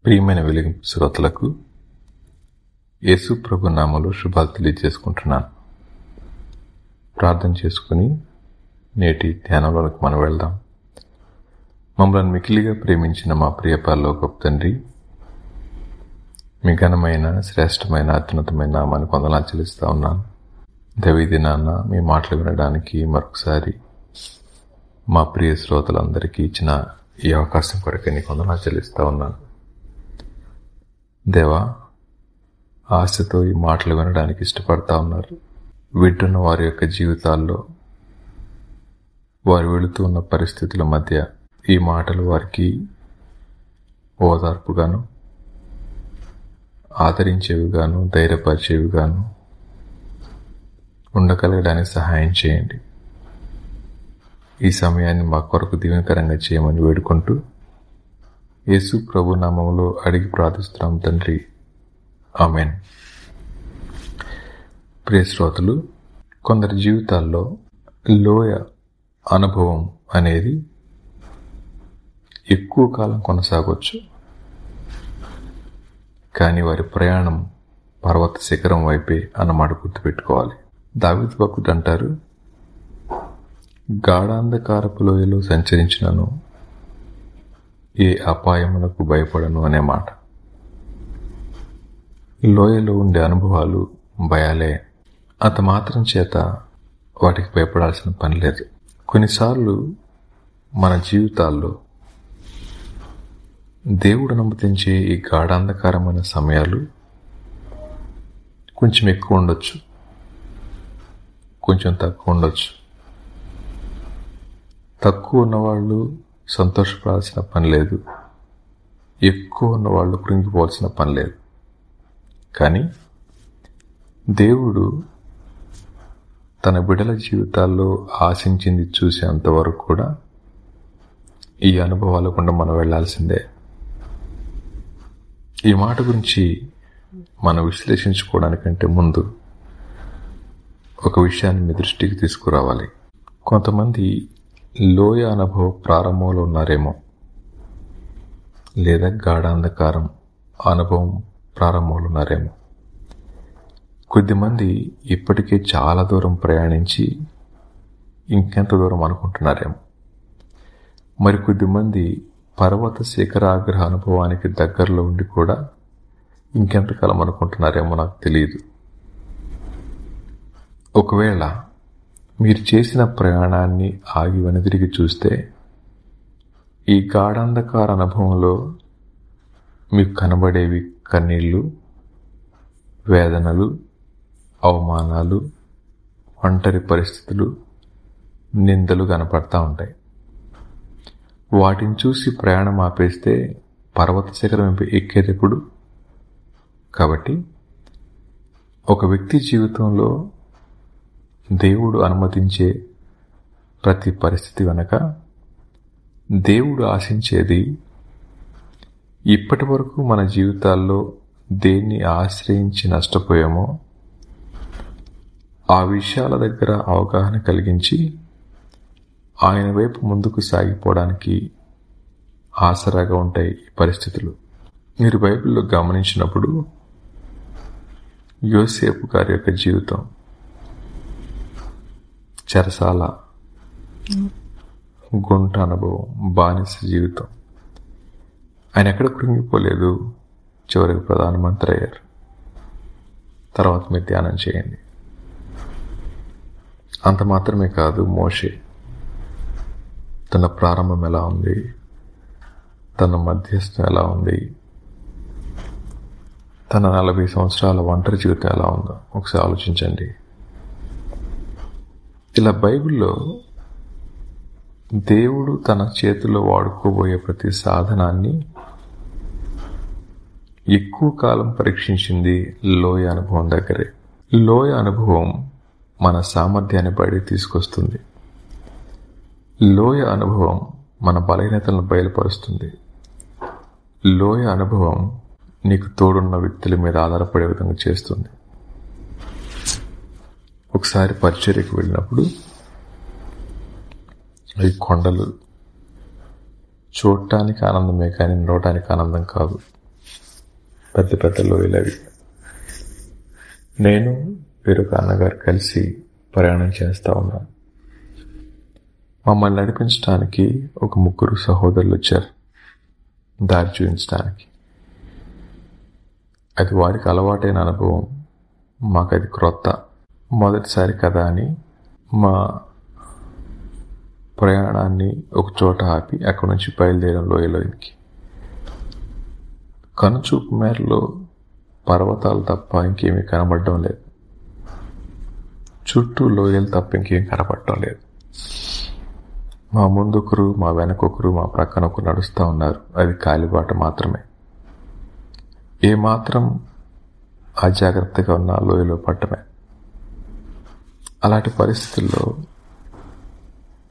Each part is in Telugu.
ప్రియమైన వెలిగింపు శ్రోతలకు యేసు ప్రభు నామములో శుభాలు తెలియజేసుకుంటున్నాను. ప్రార్థన చేసుకుని నేటి ధ్యానంలోకి మనం వెళ్దాం. మమ్మల్ని మికిలిగా ప్రేమించిన మా ప్రియ పరలోకపు తండ్రి, మీ ఘనమైన శ్రేష్టమైన అత్యున్నతమైన నామాన్ని వందనాలు చెల్లిస్తా ఉన్నాను. దైవదినాన్న మీ మాటలు వినడానికి మరొకసారి మా ప్రియ శ్రోతలందరికీ ఇచ్చిన ఈ అవకాశం కొరకు నీకు వందనాలు చెల్లిస్తా ఉన్నాను. దేవా, ఆశతో ఈ మాటలు వినడానికి ఇష్టపడతా ఉన్నారు. వింటున్న వారి యొక్క జీవితాల్లో వారు వెళుతూ ఉన్న పరిస్థితుల మధ్య ఈ మాటలు వారికి ఓదార్పుగాను, ఆదరించేవిగాను, ధైర్యపరిచేవిగాను ఉండగలగడానికి సహాయం చేయండి. ఈ సమయాన్ని మా కొరకు దీవెనకరంగా చేయమని వేడుకుంటూ యేసు ప్రభు నామములో అడిగి ప్రార్థిస్తున్నాం తండ్రి, ఆమెన్. ప్రియ శ్రోతలు, కొందరి జీవితాల్లో లోయ అనుభవం అనేది ఎక్కువ కాలం కొనసాగవచ్చు. కానీ వారి ప్రయాణం పర్వత శిఖరం వైపే అన్నమాట గుర్తుపెట్టుకోవాలి. దావీదు భక్తుడు అంటారు, గాఢాంధకారపు లోయలో సంచరించినను ఏ అపాయములకు భయపడను అనే మాట. లోయలో ఉండే అనుభవాలు భయాలే. అంత మాత్రం చేత వాటికి భయపడాల్సిన పని లేదు. కొన్నిసార్లు మన జీవితాల్లో దేవుడు అనుమతించే ఈ గాఢాంధకారమైన సమయాలు కొంచెం ఎక్కువ ఉండొచ్చు, కొంచెం తక్కువ ఉండొచ్చు. తక్కువ ఉన్నవాళ్ళు సంతోషపడాల్సిన పని లేదు, ఎక్కువ ఉన్నవాళ్ళు కృంగిపోవాల్సిన పని లేదు. కానీ దేవుడు తన బిడ్డల జీవితాల్లో ఆశించింది చూసేంతవరకు కూడా ఈ అనుభవాల గుండా మనం వెళ్లాల్సిందే. ఈ మాట గురించి మనం విశ్లేషించుకోవడానికంటే ముందు ఒక విషయాన్ని మీ దృష్టికి తీసుకురావాలి. కొంతమంది లోయ అనుభవ ప్రారంభంలో ఉన్నారేమో, లేదా గాఢాంధకారం అనుభవం ప్రారంభంలో ఉన్నారేమో. కొద్దిమంది ఇప్పటికే చాలా దూరం ప్రయాణించి ఇంకెంత దూరం అనుకుంటున్నారేమో. మరికొద్దిమంది పర్వత శిఖరాగ్రహ అనుభవానికి దగ్గరలో ఉండి కూడా ఇంకెంతకాలం అనుకుంటున్నారేమో నాకు తెలియదు. ఒకవేళ మీరు చేసిన ప్రయాణాన్ని ఆగి వెనుదిరిగి చూస్తే ఈ గాఢాంధకార అనుభవంలో మీకు కనబడేవి కన్నీళ్లు, వేదనలు, అవమానాలు, ఒంటరి పరిస్థితులు, నిందలు కనపడతా ఉంటాయి. వాటిని చూసి ప్రయాణం ఆపేస్తే పర్వత శిఖరం ఎక్కేటప్పుడు. కాబట్టి ఒక వ్యక్తి జీవితంలో దేవుడు అనుమతించే ప్రతి పరిస్థితి వెనక దేవుడు ఆశించేది, ఇప్పటి వరకు మన జీవితాల్లో దేన్ని ఆశ్రయించి నష్టపోయామో ఆ విషయాల దగ్గర అవగాహన కలిగించి ఆయన వైపు ముందుకు సాగిపోవడానికి ఆసరాగా ఉంటాయి ఈ పరిస్థితులు. మీరు బైబిల్లో గమనించినప్పుడు యోసేపు గారి యొక్క జీవితం, చెరసాల, గుంట అనుభవం, బానిస జీవితం. ఆయన ఎక్కడ కృంగిపోలేదు, చివరికి ప్రధానమంత్రి అయ్యారు. తర్వాత మీరు ధ్యానం చేయండి. అంత మాత్రమే కాదు, మోషే తన ప్రారంభం ఎలా ఉంది, తన మధ్యస్థం ఎలా ఉంది, తన 40 సంవత్సరాల ఒంటరి జీవితం ఎలా ఉందో ఒకసారి ఆలోచించండి. ఇలా బైబిల్లో దేవుడు తన చేతిలో వాడుకోబోయే ప్రతి సాధనాన్ని ఎక్కువ కాలం పరీక్షించింది లోయ అనుభవం దగ్గరే. లోయ అనుభవం మన సామర్థ్యాన్ని బయట తీసుకొస్తుంది. లోయ అనుభవం మన బలహీనతలను బయలుపరుస్తుంది. లోయ అనుభవం నీకు తోడున్న వ్యక్తుల మీద ఆధారపడే విధంగా చేస్తుంది. ఒకసారి పరిచర్యకు వెళ్ళినప్పుడు ఈ కొండలు చూడటానికి ఆనందమే కానీ నడవటానికి ఆనందం కాదు. పెద్ద పెద్ద లోయలు అవి. నేను వేరొక అన్నగారు కలిసి ప్రయాణం చేస్తూ ఉన్నాం. మమ్మల్ని నడిపించడానికి ఒక 3 సహోదరులు వచ్చారు, దారి చూపించడానికి. అది వారికి అలవాటైన అనుభవం, మాకు అది క్రొత్త. మొదటిసారి కదా అని మా ప్రయాణాన్ని ఒక చోట ఆపి అక్కడి నుంచి బయలుదేరాం లోయలోకి. కనుచూపు మేరలో పర్వతాలు తప్ప ఇంకేమీ కనబడడం లేదు. చుట్టూ లోయలు తప్ప ఇంకేం కనబడటం లేదు. మా ముందొకరు, మా వెనకొకరు, మా ప్రక్కన ఒకరు నడుస్తూ ఉన్నారు. అది కాలిబాట మాత్రమే. ఏమాత్రం అజాగ్రత్తగా ఉన్న లోయలో పడ్డమే. అలాంటి పరిస్థితుల్లో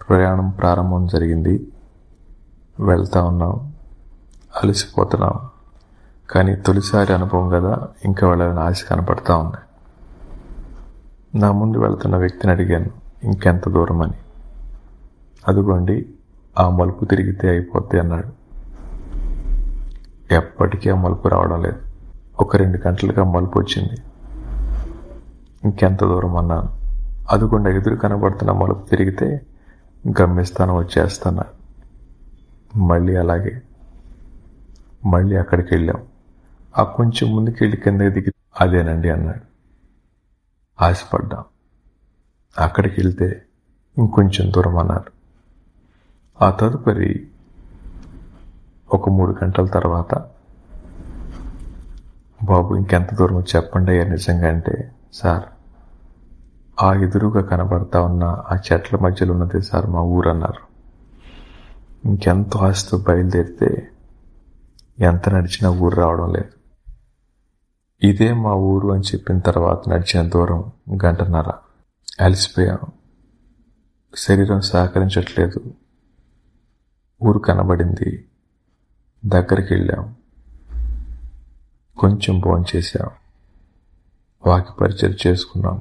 ప్రయాణం ప్రారంభం జరిగింది. వెళ్తా ఉన్నాం, అలసిపోతున్నాం. కానీ తొలిసారి అనుభవం కదా, ఇంకా వెళ్ళాలని ఆశ కనపడతా ఉంది. నా ముందు వెళ్తున్న వ్యక్తిని అడిగాను, ఇంకెంత దూరం అని. అదిగోండి, ఆ మలుపు తిరిగితే అయిపోద్ది అన్నాడు. ఎప్పటికీ ఆ మలుపు రావడం లేదు. ఒక 2 గంటలుగా మలుపు వచ్చింది. ఇంకెంత దూరం అన్నాను. అదిగోండి, ఎదురు కనబడుతున్న మలుపు తిరిగితే గమ్యస్థానం వచ్చేస్తున్నాడు. మళ్ళీ అలాగే. మళ్ళీ అక్కడికి వెళ్ళాం. ఆ కొంచెం ముందుకెళ్ళి కిందకి దిగి అదేనండి అన్నాడు. ఆశపడ్డాం. అక్కడికి వెళ్తే ఇంకొంచెం దూరం అన్నాడు. ఆ తదుపరి ఒక 3 గంటల తర్వాత, బాబు ఇంకెంత దూరం చెప్పండి అయ్యా నిజంగా అంటే, సార్ ఆ ఎదురుగా కనబడతా ఉన్న ఆ చెట్ల మధ్యలో ఉన్నది సార్ మా ఊరు అన్నారు. ఇంకెంతో ఆశతో బయలుదేరితే ఎంత నడిచినా ఊరు రావడం లేదు. ఇదే మా ఊరు అని చెప్పిన తర్వాత నడిచిన దూరం 1.5 గంటన్నర. అలసిపోయాం, శరీరం సహకరించట్లేదు. ఊరు కనబడింది, దగ్గరికి వెళ్ళాం, కొంచెం భోంచేసాం, వాకి పరిచయం చేసుకున్నాం.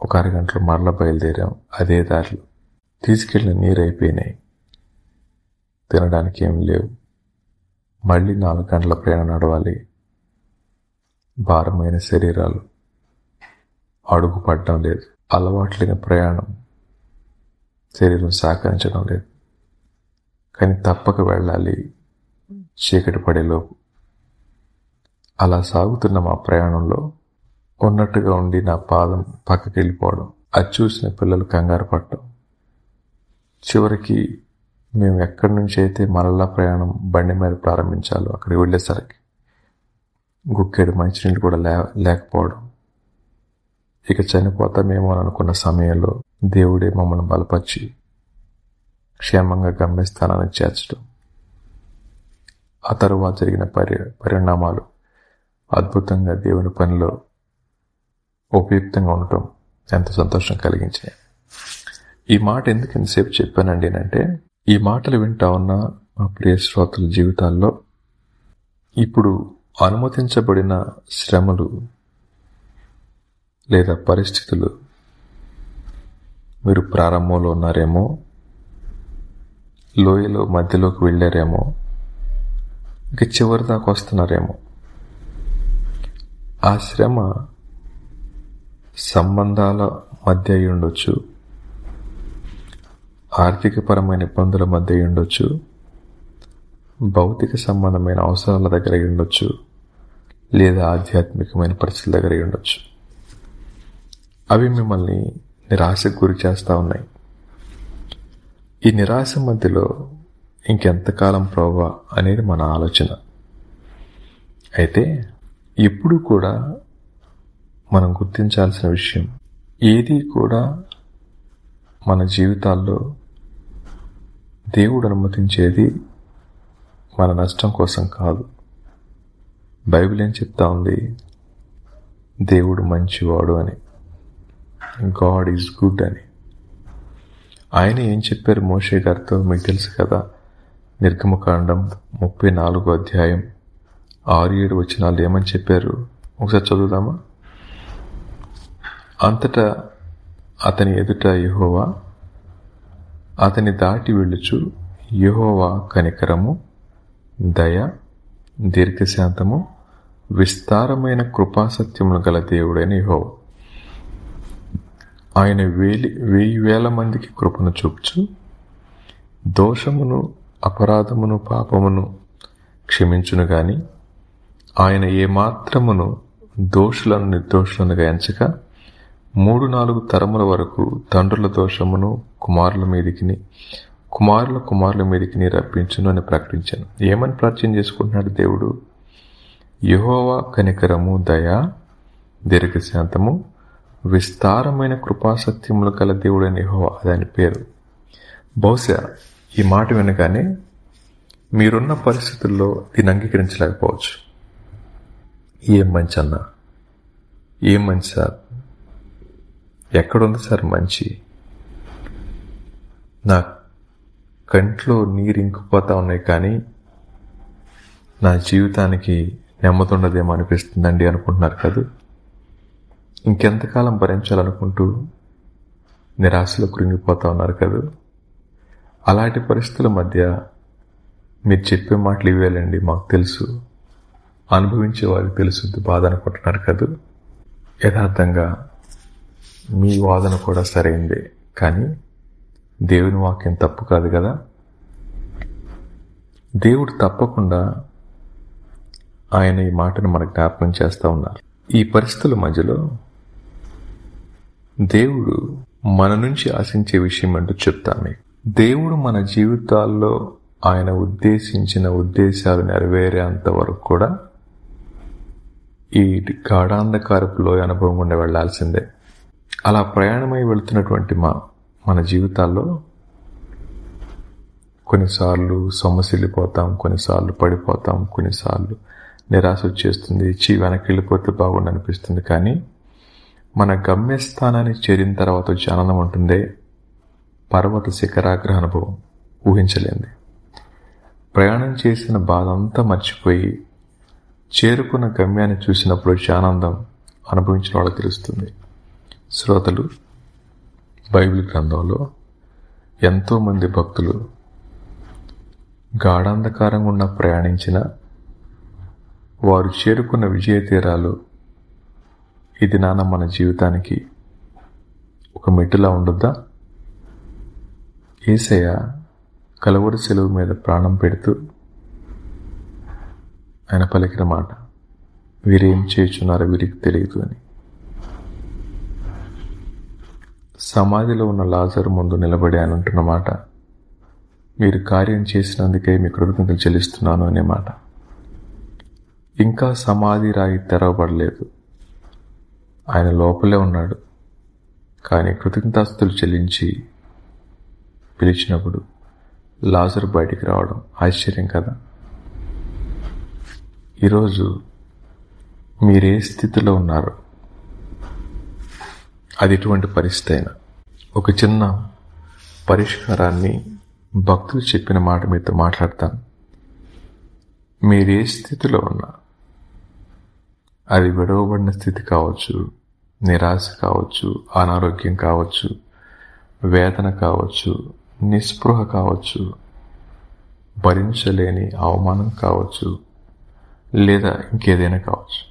ఒక 1/2 గంటలో మరలా బయలుదేరాం. అదే దారిలో తీసుకెళ్ళిన నీరు అయిపోయినాయి, తినడానికి ఏం లేవు. మళ్ళీ 4 గంటల ప్రయాణం నడవాలి. భారమైన శరీరాలు, అడుగు పడడం లేదు. అలవాటు లేని ప్రయాణం, శరీరం సహకరించడం లేదు. కానీ తప్పక వెళ్ళాలి చీకటి పడేలోపు. అలా సాగుతున్న మా ప్రయాణంలో ఉన్నట్టుగా ఉండి నా పాదం పక్కకి వెళ్ళిపోవడం, అది చూసిన పిల్లలు కంగారు పడటం. చివరికి మేము ఎక్కడి నుంచి అయితే మరలా ప్రయాణం బండి మీద ప్రారంభించాలో అక్కడికి వెళ్ళేసరికి గుక్కెడు మంచినీళ్ళు కూడా లేకపోవడం. ఇక చనిపోతామేమో అని అనుకున్న సమయంలో దేవుడే మమ్మల్ని బలపరిచి క్షేమంగా గమ్యస్థానానికి చేర్చడం. ఆ తరువాత జరిగిన పరిణామాలు అద్భుతంగా దేవుని పనిలో ఉపయుక్తంగా ఉండటం ఎంత సంతోషం కలిగించాయి. ఈ మాట ఎందుకు ఎంతసేపు చెప్పానండి అంటే, ఈ మాటలు వింటా ఉన్న మా ప్రియ శ్రోతల జీవితాల్లో ఇప్పుడు అనుమతించబడిన శ్రమలు లేదా పరిస్థితులు, మీరు ప్రారంభంలో ఉన్నారేమో, లోయలో మధ్యలోకి వెళ్ళారేమో, ఇక చివరి దాకా వస్తున్నారేమో. ఆ శ్రమ సంబంధాల మధ్య అయి ఉండొచ్చు, ఆర్థికపరమైన ఇబ్బందుల మధ్య అయి ఉండొచ్చు, భౌతిక సంబంధమైన అవసరాల దగ్గర అయి ఉండొచ్చు, లేదా ఆధ్యాత్మికమైన పరిస్థితుల దగ్గర అయి ఉండొచ్చు. అవి మిమ్మల్ని నిరాశకు గురి చేస్తూ ఉన్నాయి. ఈ నిరాశ మధ్యలో ఇంకెంతకాలం ప్రభువా అనేది మన ఆలోచన. అయితే ఇప్పుడు కూడా మనం గుర్తించాల్సిన విషయం, ఏది కూడా మన జీవితాల్లో దేవుడు అనుమతించేది మన నష్టం కోసం కాదు. బైబిల్ ఏం చెప్తా ఉంది? దేవుడు మంచివాడు అని, గాడ్ ఈజ్ గుడ్ అని. ఆయన ఏం చెప్పారు మోషే గారితో మీకు తెలుసు కదా. నిర్గమకాండం 34వ అధ్యాయం 6-7 వచనాలు ఏమని చెప్పారు ఒకసారి చదువుదామా? అంతటా అతని ఎదుట యెహోవా అతని దాటి వెళ్ళుచు, యెహోవా కనికరము, దయ, దీర్ఘశాంతము, విస్తారమైన కృపాసత్యములు గల దేవుడైన యెహోవా. ఆయన 1000 మందికి కృపను చూపుచు దోషమును, అపరాధమును, పాపమును క్షమించును గాని ఆయన ఏమాత్రమును దోషులను నిర్దోషులనుగా ఎంచక 3-4 తరముల వరకు తండ్రుల దోషమును కుమారుల మీదికి రప్పించును అని ప్రకటించాను. ఏమని ప్రార్థన చేసుకుంటున్నాడు దేవుడు? యెహోవా కనికరము, దయ, దీర్ఘశాంతము, విస్తారమైన కృపాసత్యములు గల దేవుడైన యెహోవా, అదని పేరు. బహుశా ఈ మాట వినగానే మీరున్న పరిస్థితుల్లో దీన్ని అంగీకరించలేకపోవచ్చు. ఏం మంచి అన్నా, ఏం మంచి సార్, ఎక్కడుంది సార్ మంచి? నా కంట్లో నీరు ఇంకిపోతా ఉన్నాయి, కానీ నా జీవితానికి నెమ్మదుండదేమో అనిపిస్తుందండి అనుకుంటున్నారు కదా. ఇంకెంతకాలం భరించాలనుకుంటూ నిరాశలో కృంగిపోతా ఉన్నారు కదా. అలాంటి పరిస్థితుల మధ్య మీరు చెప్పే మాటలు ఇవేలండి, మాకు తెలుసు, అనుభవించే వారికి తెలుసుద్ది బాధ అనుకుంటున్నారు కదా. యథార్థంగా మీ వాదన కూడా సరైందే, కానీ దేవుని వాక్యం తప్పు కాదు కదా. దేవుడు తప్పకుండా ఆయన ఈ మాటను మనకు జ్ఞాపకం చేస్తూ ఉన్నారు. ఈ పరిస్థితుల మధ్యలో దేవుడు మన నుంచి ఆశించే విషయం అంటూ చెప్తాను మీకు. దేవుడు మన జీవితాల్లో ఆయన ఉద్దేశించిన ఉద్దేశాలు నెరవేరేంత వరకు కూడా ఈ గాఢాంధకారపు లోయ అనుభవం గుండా వెళ్లాల్సిందే. అలా ప్రయాణమై వెళుతున్నటువంటి మన జీవితాల్లో కొన్నిసార్లు సొమ్మసిల్లిపోతాం, కొన్నిసార్లు పడిపోతాం, కొన్నిసార్లు నిరాశ వచ్చేస్తుంది, వెనక్కి వెళ్ళిపోతే బాగుండి అనిపిస్తుంది. కానీ మన గమ్యస్థానానికి చేరిన తర్వాత వచ్చే ఆనందం ఉంటుందే, పర్వత శిఖరాగ్ర అనుభవం, ఊహించలేంది. ప్రయాణం చేసిన బాధ అంతా మర్చిపోయి చేరుకున్న గమ్యాన్ని చూసినప్పుడు వచ్చే ఆనందం అనుభవించిన వాళ్ళకి తెలుస్తుంది. శ్రోతలు, బైబిల్ గ్రంథంలో ఎంతోమంది భక్తులు గాఢాంధకారం గుండా ప్రయాణించిన వారు చేరుకున్న విజయ తీరాలు ఇది మన జీవితానికి ఒక మెట్టులా ఉండొద్దా? యేసయ్య కలువరి సెలువు మీద ప్రాణం పెడుతూ ఆయన పలికిన మాట, వీరేం చేయుచున్నారో వీరికి తెలియదు అని. సమాధిలో ఉన్న లాజరు ముందు నిలబడి ఆయన అంటున్న మాట, మీరు కార్యం చేసినందుకే మీ కృతజ్ఞతలు చెల్లిస్తున్నాను అనే మాట. ఇంకా సమాధి రాయి తెరవబడలేదు, ఆయన లోపలే ఉన్నాడు. కానీ కృతజ్ఞతాస్తుతులు చెల్లించి పిలిచినప్పుడు లాజరు బయటికి రావడం ఆశ్చర్యం కదా. ఈరోజు మీరే స్థితిలో ఉన్నారో, అది ఎటువంటి పరిస్థితి అయినా, ఒక చిన్న పరిష్కారాన్ని భక్తులు చెప్పిన మాట మీతో మాట్లాడతాను. మీరే స్థితిలో ఉన్నా, అది విడవబడిన స్థితి కావచ్చు, నిరాశ కావచ్చు, అనారోగ్యం కావచ్చు, వేదన కావచ్చు, నిస్పృహ కావచ్చు, భరించలేని అవమానం కావచ్చు, లేదా ఇంకేదైనా కావచ్చు.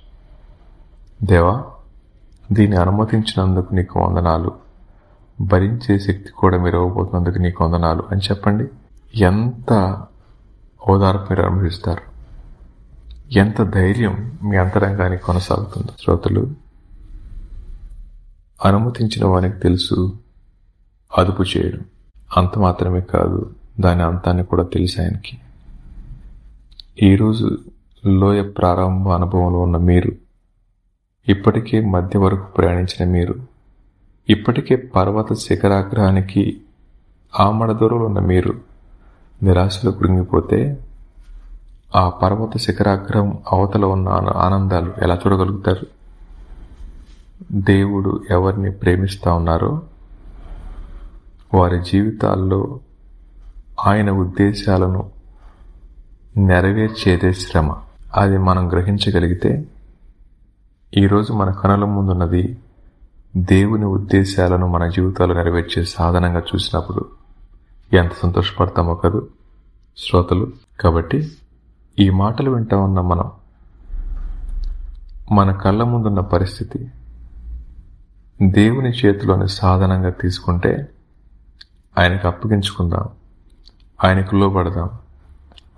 దేవా, దీన్ని అనుమతించినందుకు నీకు వందనాలు, భరించే శక్తి కూడా మీరు ఇవ్వబోతున్నందుకు నీకు వందనాలు అని చెప్పండి. ఎంత ఓదార్పు మీరు అనుభవిస్తారు, ఎంత ధైర్యం మీ అంతరంగానికి కొనసాగుతుంది. శ్రోతలు, అనుమతించిన వారికి తెలుసు అదుపు చేయడం. అంత మాత్రమే కాదు, దాని అంతాన్ని కూడా తెలుసు ఆయనకి. ఈరోజు లోయ ప్రారంభ అనుభవంలో ఉన్న మీరు, ఇప్పటికే మధ్య వరకు ప్రయాణించిన మీరు, ఇప్పటికే పర్వత శిఖరాగ్రహానికి ఆమడ దూరంలో ఉన్న మీరు నిరాశలో కృంగిపోతే ఆ పర్వత శిఖరాగ్రహం అవతల ఉన్న ఆనందాలు ఎలా చూడగలుగుతారు? దేవుడు ఎవరిని ప్రేమిస్తా ఉన్నారో వారి జీవితాల్లో ఆయన ఉద్దేశాలను నెరవేర్చేదే శ్రమ. అది మనం గ్రహించగలిగితే, ఈరోజు మన కనుల ముందున్నది దేవుని ఉద్దేశాలను మన జీవితాలు నెరవేర్చే సాధనంగా చూసినప్పుడు ఎంత సంతోషపడతామో కదూ శ్రోతలు. కాబట్టి ఈ మాటలు వింటా ఉన్న మనం మన కళ్ళ ముందున్న పరిస్థితి దేవుని చేతిలోని సాధనంగా తీసుకుంటే ఆయనకు అప్పగించుకుందాం, ఆయనకు లోబడదాం.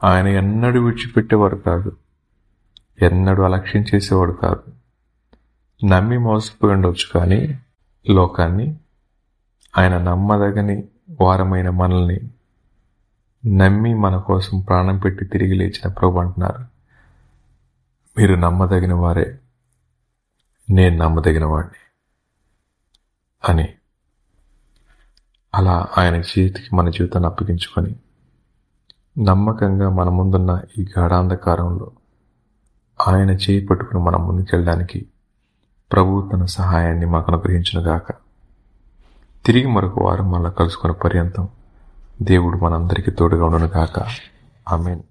ఆయన ఎన్నడూ విడిచిపెట్టేవాడు కాదు, ఎన్నడూ అలక్ష్యం చేసేవాడు కాదు. నమ్మి మోసపోయి ఉండొచ్చు, కానీ లోకాన్ని ఆయన నమ్మదగని వారమైన మనల్ని నమ్మి మన కోసం ప్రాణం పెట్టి తిరిగి లేచిన ప్రభు అంటున్నారు, మీరు నమ్మదగిన వారే, నేను నమ్మదగిన వాడిని అని. అలా ఆయన చేతికి మన జీవితాన్ని అప్పగించుకొని నమ్మకంగా మన ముందున్న ఈ గాఢాంధకారంలో ఆయన చేయి పట్టుకుని మనం ముందుకెళ్ళడానికి ప్రభువు తన సహాయాన్ని మాకు అనుగ్రహించునుగాక. తిరిగి మరొక వారం మళ్ళా కలుసుకునే పర్యంతం దేవుడు మనందరికీ తోడుగా ఉండునుగాక. ఆమేన్.